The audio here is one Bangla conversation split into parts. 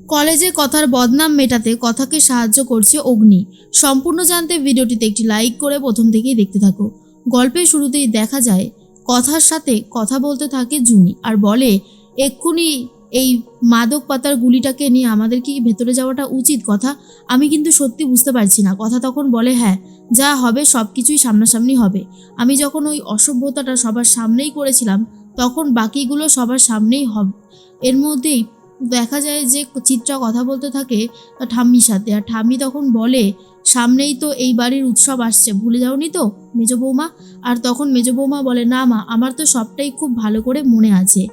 কলেজে কথার বদনাম মেটাতে কথাকে সাহায্য করছে অগ্নি। সম্পূর্ণ জানতে ভিডিওটিতে একটি লাইক করে প্রথম থেকেই দেখতে থাকো। গল্পের শুরুতেই দেখা যায় কথার সাথে কথা বলতে থাকে জুনি আর বলে, এক্ষুনি এই মাদক পাতার গুলিটাকে নিয়ে আমাদের কি ভেতরে যাওয়াটা উচিত? কথা আমি কিন্তু সত্যি বুঝতে পারছি না। কথা তখন বলে, হ্যাঁ, যা হবে সব কিছুই সামনাসামনি হবে। আমি যখন ওই অসভ্যতাটা সবার সামনেই করেছিলাম তখন বাকিগুলো সবার সামনেই হবে। এর মধ্যেই দেখা যায় যে চিত্রা কথা বলতে থাকে ঠাম্মির সাথে, আর ঠাম্মি তখন বলে, সামনেই তো এই বাড়ির উৎসব আসছে, ভুলে যাওনি তো মেজো বৌমা? আর তখন মেজো বৌমা বলে, না মা, আমার তো সবটাই খুব ভালো করে মনে আছে।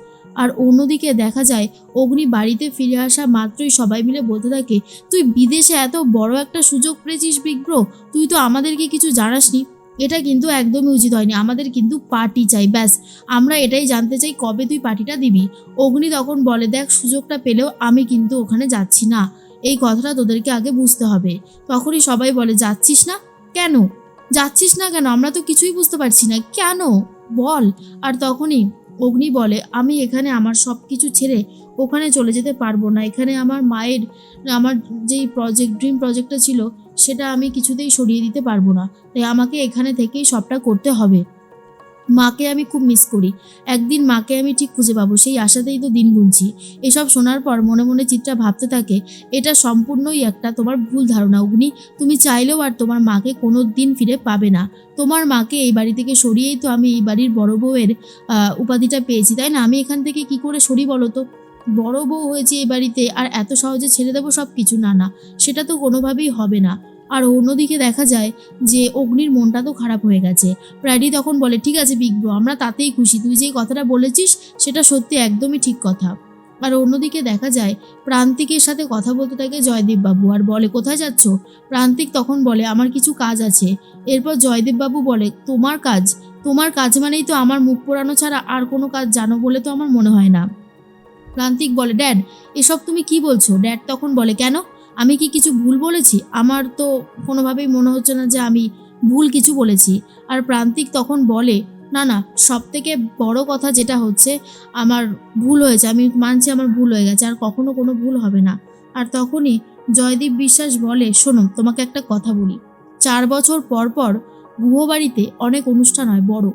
আর অন্যদিকে দেখা যায় অগ্নি বাড়িতে ফিরে আসা মাত্রই সবাই মিলে বলতে থাকে, তুই বিদেশে এত বড় একটা সুযোগ পেয়েছিস বিগ্র, তুই তো আমাদেরকে কিছু জানাসনি। এটা কিন্তু একদমই উচিত হয়নি, আমাদের কিন্তু পার্টি চাই, ব্যাস আমরা এটাই জানতে চাই কবে তুই পার্টিটা দিবি। অগ্নি তখন বলে, দেখ, সুযোগটা পেলেও আমি কিন্তু ওখানে যাচ্ছি না, এই কথাটা তোদেরকে আগে বুঝতে হবে। তখনই সবাই বলে, যাচ্ছিস না কেন? যাচ্ছিস না কেন? আমরা তো কিছুই বুঝতে পারছি না, কেন বল? আর তখনই অগ্নি বলে, আমি এখানে আমার সব কিছু ছেড়ে ওখানে চলে যেতে পারবো না। এখানে আমার মায়ের, আমার যেই ড্রিম প্রজেক্টটা ছিল সেটা আমি কিছুতেই সরিয়ে দিতে পারবো না, তাই আমাকে এখানে থেকেই সবটা করতে হবে। মাকে আমি খুব মিস করি, একদিন মাকে আমি ঠিক খুঁজে পাবো, সেই আশাতেই তো দিন গুনছি। এসব শোনার পর মনে মনে চিত্রা ভাবতে থাকে, এটা সম্পূর্ণই একটা তোমার ভুল ধারণা অগ্নি। তুমি চাইলেও আর তোমার মাকে কোনো দিন ফিরে পাবে না। তোমার মাকে এই বাড়ি থেকে সরিয়েই তো আমি এই বাড়ির বড় বউয়ের উপাধিটা পেয়েছি, তাই না? আমি এখান থেকে কি করে সরি বলো তো? বড় বউ হয়েছে এই বাড়িতে, আর এত সহজে ছেড়ে দেবো সব কিছু? না না, সেটা তো কোনোভাবেই হবে না। আর অন্যদিকে দেখা যায় যে অগ্নির মনটা তো খারাপ হয়ে গেছে। প্র্যাডি তখন বলে, ঠিক আছে বিগ ব্রো, আমরা তাতেই খুশি, তুই যেই কথাটা বলেছিস সেটা সত্যি একদমই ঠিক কথা। আর অন্যদিকে দেখা যায় প্রান্তিকের সাথে কথা বলতে থাকে জয়দেব বাবু আর বলে, কোথায় যাচ্ছ? প্রান্তিক তখন বলে, আমার কিছু কাজ আছে। এরপর জয়দেব বাবু বলে, তোমার কাজ? তোমার কাজ মানেই তো আমার মুখ পোড়ানো ছাড়া আর কোনো কাজ জানো বলে তো আমার মনে হয় না। প্রান্তিক বলে, ড্যাড, এসব তুমি কি বলছো? ড্যাড তখন বলে, কেন, আমি কি কিছু ভুল বলেছি? আমার তো কোনোভাবেই মনে হচ্ছে না যে আমি ভুল কিছু বলেছি। আর প্রান্তিক তখন বলে, না না, সব থেকে বড় কথা যেটা হচ্ছে, আমার ভুল হয়েছে, আমি মানছি আমার ভুল হয়ে গেছে, আর কখনো কোনো ভুল হবে না। আর তখনই জয়দীপ বিশ্বাস বলে, শোনো, তোমাকে একটা কথা বলি, 4 বছর পর পর গুহবাড়িতে অনেক অনুষ্ঠান হয় বড়।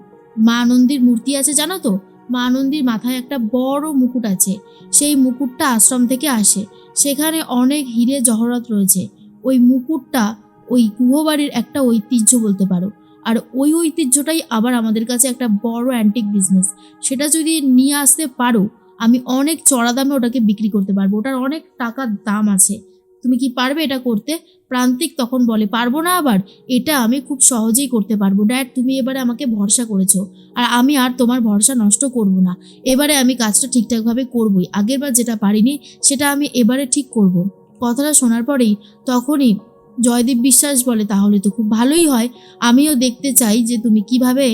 মা আনন্দীর মূর্তি আছে জানো তো? মা আনন্দীর মাথায় একটা বড় মুকুট আছে, সেই মুকুটটা আশ্রম থেকে আসে, সেখানে অনেক হিরে জহরত রয়েছে। ওই মুকুটটা ওই গুহবাড়ির একটা ঐতিহ্য বলতে পারো। আর ওই ঐতিহ্যটাই আবার আমাদের কাছে একটা বড় অ্যান্টিক বিজনেস। সেটা যদি নিয়ে আসতে পারো, আমি অনেক চড়া দামে ওটাকে বিক্রি করতে পারবো, ওটার অনেক টাকার দাম আছে। তুমি কি পারবে এটা করতে? প্রান্তিক তখন বলে, পারবো না আবার? এটা আমি খুব সহজেই করতে পারবো ড্যাড, তুমি এবারে আমাকে ভরসা করেছো, আর আমি আর তোমার ভরসা নষ্ট করব না। এবারে আমি কাজটা ঠিকঠাকভাবে করবই, আগেরবার যেটা পারিনি সেটা আমি এবারে ঠিক করব। কথাটা শোনার পরেই তখনই জয়দীপ বিশ্বাস বলে, তাহলে তো খুব ভালোই হয়, আমিও দেখতে চাই যে তুমি কিভাবে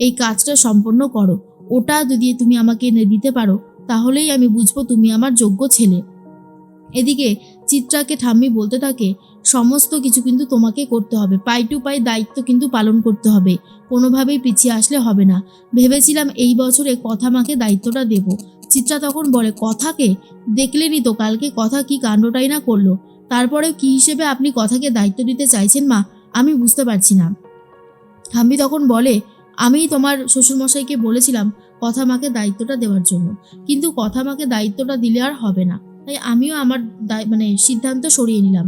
এই কাজটা সম্পন্ন করো। ওটা যদি তুমি আমাকে এনে দিতে পারো তাহলেই আমি বুঝবো তুমি আমার যোগ্য ছেলে। এদিকে চিত্রাকে ঠাম্মি বলতে থাকে, সমস্ত কিছু কিন্তু তোমাকে করতে হবে, পাই টু পাই দায়িত্ব কিন্তু পালন করতে হবে, কোনোভাবেই পিছিয়ে আসলে হবে না। ভেবেছিলাম এই বছরে কথা মাকে দায়িত্বটা দেব। চিত্রা তখন বলে, কথাকে? দেখলেনি তো কালকে কথা কি কাণ্ডটাই না করলো, তারপরেও কি হিসেবে আপনি কথাকে দায়িত্ব দিতে চাইছেন মা? আমি বুঝতে পারছি না। ঠাম্মি তখন বলে, আমি তোমার শ্বশুরমশাইকে বলেছিলাম কথা মাকে দায়িত্বটা দেওয়ার জন্য, কিন্তু কথা মাকে দায়িত্বটা দিলে আর হবে না, তাই আমিও আমার সিদ্ধান্ত সরিয়ে নিলাম।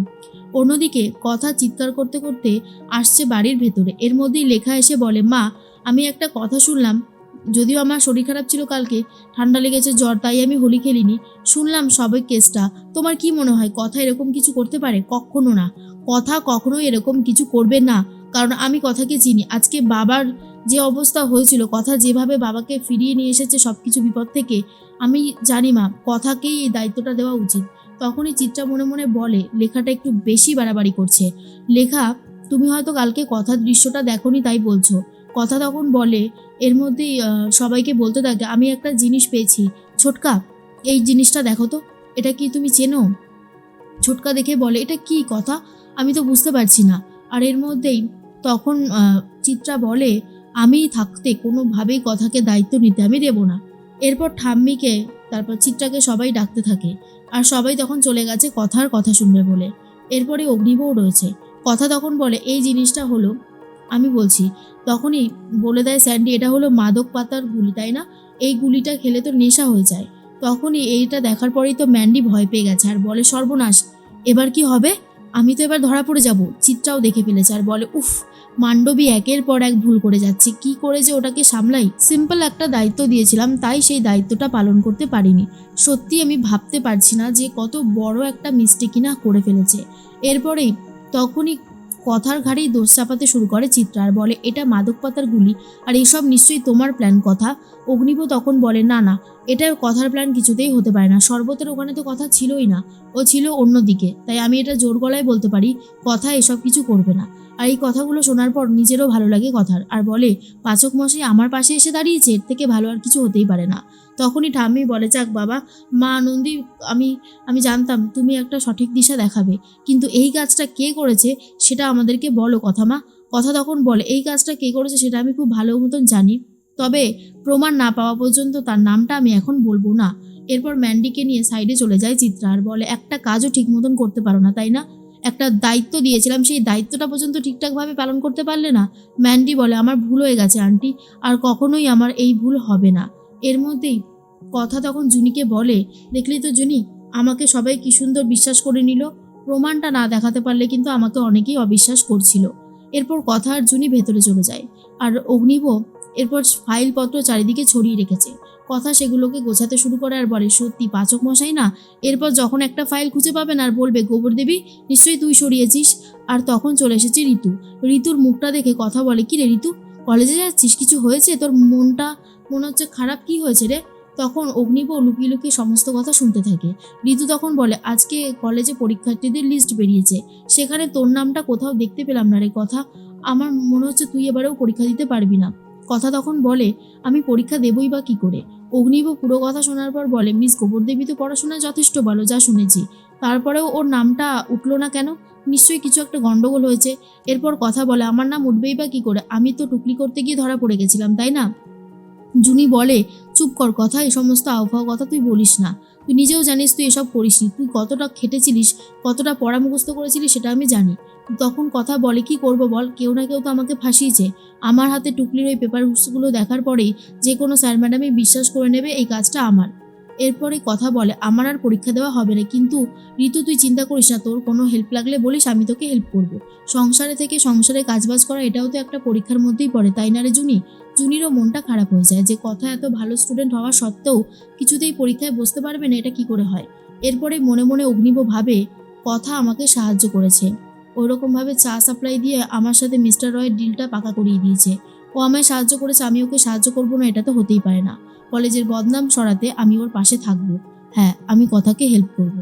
অন্যদিকে কথা চিৎকার করতে করতে আসছে বাড়ির ভেতরে, এর মধ্যেই লেখা এসে বলে, মা, আমি একটা কথা শুনলাম, যদিও আমার শরীর খারাপ ছিল কালকে, ঠান্ডা লেগেছে, জ্বর, তাই আমি হোলি খেলিনি, শুনলাম সবাই কেসটা, তোমার কি মনে হয় কথা এরকম কিছু করতে পারে? কখনো না, কথা কখনোই এরকম কিছু করবে না, কারণ আমি কথাকে চিনি। আজকে বাবার যে অবস্থা হয়েছিল, কথা যেভাবে বাবাকে ফিরিয়ে নিয়ে এসেছে সব কিছু বিপদ থেকে, আমি জানি মা, কথাকেই এই দায়িত্বটা দেওয়া উচিত। তখনই চিত্রা মনে মনে বলে, লেখাটা একটু বেশি বাড়াবাড়ি করছে। লেখা, তুমি হয়তো কালকে কথার দৃশ্যটা দেখোনি তাই বলছো। কথা তখন বলে, এর মধ্যেই সবাইকে বলতে থাকে, আমি একটা জিনিস পেয়েছি ছোটকা, এই জিনিসটা দেখো তো, এটা কি তুমি চেনো? ছোটকা দেখে বলে, এটা কি কথা, আমি তো বুঝতে পারছি না। আর এর মধ্যেই তখন চিত্রা বলে, আমি থাকতে কোনোভাবেই কথাকে দায়িত্ব নিতে আমি দেব না। এরপর ঠাম্মিকে তারপর চিত্রাকে সবাই ডাকতে থাকে আর সবাই তখন চলে গেছে কথার কথা শুনবে বলে। এরপরে অগ্নিবও রয়েছে। কথা তখন বলে এই জিনিসটা হলো, আমি বলছি, তখনই বলে দেয় স্যান্ডি এটা হলো মাদক পাতার গুলি, তাই না? এই গুলিটা খেলে তো নেশা হয়ে যায়। তখনই এইটা দেখার পরেই তো ম্যান্ডি ভয় পেয়ে গেছে আর বলে সর্বনাশ, এবার কি হবে? আমি তো এবার ধরা পড়ে যাব। চিত্রাও দেখে ফেলেছে আর বলে উফ, মান্ডবী একের পর এক ভুল করে যাচ্ছে, কি করে যে ওটাকে সামলাই। সিম্পল একটা দায়িত্ব দিয়েছিলাম, তাই সেই দায়িত্বটা পালন করতে পারিনি। সত্যি আমি ভাবতে পারছি না যে কত বড় একটা মিস্টেকই না করে ফেলেছে। এরপরেই তখনই কথার ঘাড়েই দোষ চাপাতে শুরু করে চিত্রা আর বলে এটা মাদক পাতার গুলি আর এসব নিশ্চয়ই তোমার প্ল্যান। কথা অগ্নিব তখন বলে না না, এটা কথার প্ল্যান কিছুতেই হতে পারে না। শরবতের ওখানে তো কথা ছিলই না, ও ছিল অন্যদিকে, তাই আমি এটা জোর গলায় বলতে পারি কথা এসব কিছু করবে না। আর এই কথাগুলো শোনার পর নিজেরও ভালো লাগে কথার আর বলে পাচক মশাই আমার পাশে এসে দাঁড়িয়েছে, এর থেকে ভালো আর কিছু হতেই পারে না। তখনই ঠাম্মি বলে যাক বাবা, মা আনন্দী, আমি আমি জানতাম তুমি একটা সঠিক দিশা দেখাবে, কিন্তু এই কাজটা কে করেছে সেটা আমাদেরকে বলো কথা মা। কথা তখন বলে এই কাজটা কে করেছে সেটা আমি খুব ভালো মতন জানি, তবে প্রমাণ না পাওয়া পর্যন্ত তার নামটা আমি এখন বলবো না। এরপর ম্যান্ডিকে নিয়ে সাইডে চলে যায় চিত্রা আর বলে একটা কাজও ঠিক মতন করতে পারো না তাই না? একটা দায়িত্ব দিয়েছিলাম, সেই দায়িত্বটা পর্যন্ত ঠিকঠাকভাবে পালন করতে পারলে না। ম্যান্ডি বলে আমার ভুল হয়ে গেছে আন্টি, আর কখনোই আমার এই ভুল হবে না। এর মধ্যেই কথা তখন জুনিকে বলে দেখলি তো জুনি, আমাকে সবাই কি সুন্দর বিশ্বাস করে নিল। প্রমাণটা না দেখাতে পারলে কিন্তু আমাকে অনেকেই অবিশ্বাস করছিল। এরপর কথা আর জুনি ভেতরে চলে যায় আর অগ্নিব এরপর ফাইলপত্র চারিদিকে ছড়িয়ে রেখেছে। কথা সেগুলোকে গোছাতে শুরু করে আর বলে সত্যি পাচক মশাই না, এরপর যখন একটা ফাইল খুঁজে পাবেন আর বলবে গোবর দেবী নিশ্চয়ই তুই সরিয়েছিস। আর তখন চলে এসেছে ঋতু। ঋতুর মুখটা দেখে কথা বলে কি রে ঋতু, কলেজে যাচ্ছিস, কিছু হয়েছে? তোর মনটা মনে হচ্ছে খারাপ, কি হয়েছে রে? তখন অগ্নিব লুকিয়ে লুকিয়ে সমস্ত কথা শুনতে থাকে। ঋতু তখন বলে আজকে কলেজে পরীক্ষার্থীদের লিস্ট বেরিয়েছে, সেখানে তোর নামটা কোথাও দেখতে পেলাম না রে কথা। আমার মনে হচ্ছে তুই এবারেও পরীক্ষা দিতে পারবি না। কথা তখন বলে আমি পরীক্ষা দেবই বা কি করে। অগ্নিব পুরো কথা শোনার পর বলে মিস গোবরদেবী তো পড়াশোনায় যথেষ্ট ভালো, যা শুনেছি, তারপরেও ওর নামটা উঠলো না কেন? নিশ্চয়ই কিছু একটা গন্ডগোল হয়েছে। এরপর কথা বলে আমার নাম উঠবেই বা কি করে, আমি তো টুকলি করতে গিয়ে ধরা পড়ে গেছিলাম তাই না? জুনি বলে চুপ কর কথা, এই সমস্ত আবহাওয়া কথা তুই বলিস না। তুই নিজেও জানিস তুই এসব করিসনি, তুই কতটা খেটেছিলিস, কতটা পড়া মুখস্থ করেছিলিস সেটা আমি জানি। তখন কথা বলে কি করব বল, কেউ না কেউ তো আমাকে ফাঁসিয়েছে। আমার হাতে টুকলির ওই পেপারসগুলো দেখার পরেই যে কোনো স্যার ম্যাডামই বিশ্বাস করে নেবে এই কাজটা আমার। এরপরে কথা বলে আমার আর পরীক্ষা দেওয়া হবে না, কিন্তু ঋতু তুই চিন্তা করিস না, তোর কোনো হেল্প লাগলে বলিস, আমি তোকে হেল্প করব। সংসারে থেকে সংসারে কাজবাজ করা এটাও তো একটা পরীক্ষার মধ্যেই পড়ে, তাই না রে জুনি? জুনিরও মনটা খারাপ হয়ে যায় যে কথা এত ভালো স্টুডেন্ট হওয়া সত্ত্বেও কিছুতেই পরীক্ষায় বসতে পারবে না, এটা কি করে হয়। এরপরে মনে মনে অগ্নিব ভাবে কথা আমাকে সাহায্য করেছে, ওইরকমভাবে চা সাপ্লাই দিয়ে আমার সাথে মিস্টার রয়ের ডিলটা পাকা করিয়ে দিয়েছে। ও আমায় সাহায্য করেছে, আমি ওকে সাহায্য করবো না, এটা তো হতেই পারে না। কলেজের বদনাম সরাতে আমি ওর পাশে থাকবো। হ্যাঁ, আমি কথাকে হেল্প করব।